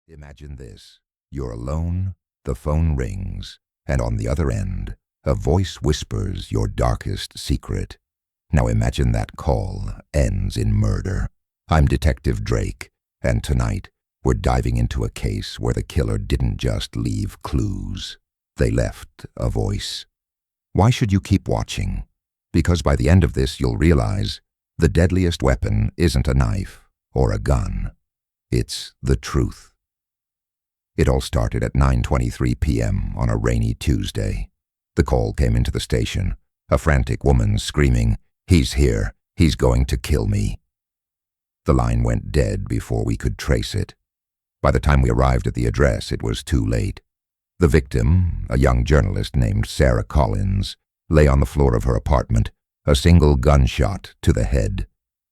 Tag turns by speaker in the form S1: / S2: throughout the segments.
S1: Imagine this. You're alone, the phone rings, and on the other end, a voice whispers your darkest secret. Now imagine that call ends in murder. I'm Detective Drayk, and tonight we're diving into a case where the killer didn't just leave clues. They left a voice. Why should you keep watching? Because by the end of this you'll realize the deadliest weapon isn't a knife or a gun. It's the truth. It all started at 9:23 p.m. on a rainy Tuesday. The call came into the station, a frantic woman screaming, "He's here, he's going to kill me." The line went dead before we could trace it. By the time we arrived at the address, it was too late. The victim, a young journalist named Sarah Collins, lay on the floor of her apartment, a single gunshot to the head.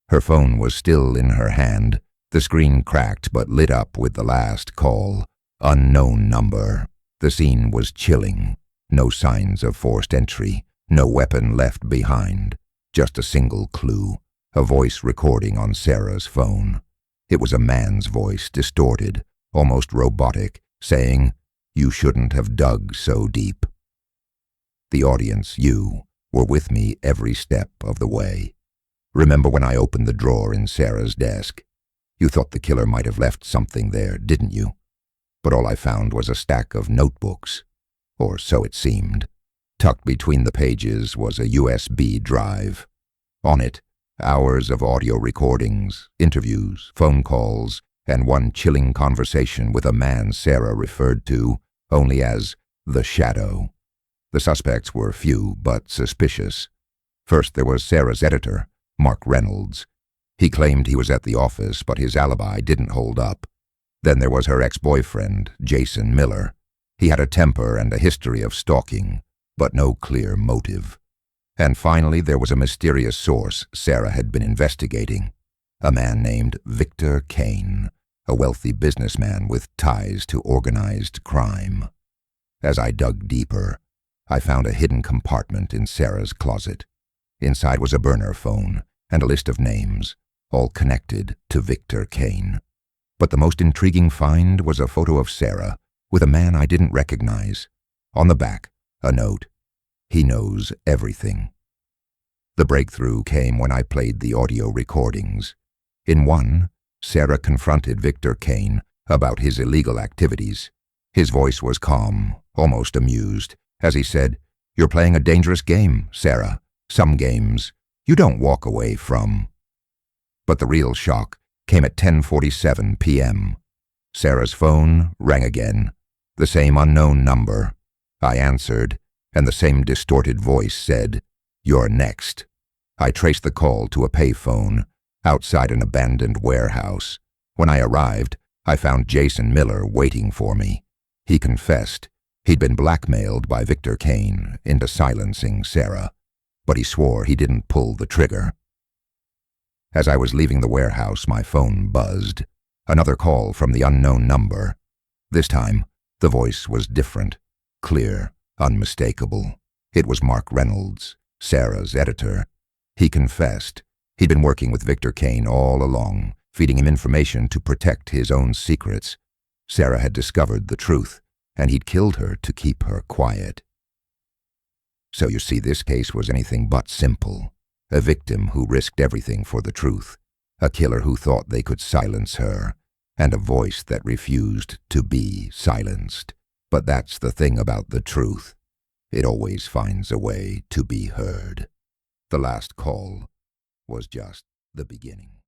S1: Her phone was still in her hand, the screen cracked but lit up with the last call. Unknown number. The scene was chilling. No signs of forced entry, no weapon left behind. Just a single clue, a voice recording on Sarah's phone. It was a man's voice, distorted, almost robotic, saying, "You shouldn't have dug so deep." The audience, you, were with me every step of the way. Remember when I opened the drawer in Sarah's desk? You thought the killer might have left something there, didn't you? But all I found was a stack of notebooks, or so it seemed. Tucked between the pages was a USB drive. On it, hours of audio recordings, interviews, phone calls, and one chilling conversation with a man Sarah referred to only as the Shadow. The suspects were few but suspicious. First there was Sarah's editor, Mark Reynolds. He claimed he was at the office, but his alibi didn't hold up. Then there was her ex-boyfriend, Jason Miller. He had a temper and a history of stalking, but no clear motive. And finally there was a mysterious source Sarah had been investigating, a man named Victor Kane, a wealthy businessman with ties to organized crime. As I dug deeper, I found a hidden compartment in Sarah's closet. Inside was a burner phone and a list of names, all connected to Victor Kane. But the most intriguing find was a photo of Sarah with a man I didn't recognize. On the back, a note. He knows everything. The breakthrough came when I played the audio recordings. In one, Sarah confronted Victor Kane about his illegal activities. His voice was calm, almost amused, as he said, "You're playing a dangerous game, Sarah. Some games you don't walk away from." But the real shock came at 10:47 p.m. Sarah's phone rang again, the same unknown number. I answered, and the same distorted voice said, "You're next." I traced the call to a payphone outside an abandoned warehouse. When I arrived, I found Jason Miller waiting for me. He confessed he'd been blackmailed by Victor Kane into silencing Sarah, but he swore he didn't pull the trigger. As I was leaving the warehouse, my phone buzzed. Another call from the unknown number. This time, the voice was different, clear, unmistakable. It was Mark Reynolds, Sarah's editor. He confessed he'd been working with Victor Kane all along, feeding him information to protect his own secrets. Sarah had discovered the truth, and he'd killed her to keep her quiet. So you see, this case was anything but simple. A victim who risked everything for the truth, a killer who thought they could silence her, and a voice that refused to be silenced. But that's the thing about the truth. It always finds a way to be heard. The last call was just the beginning.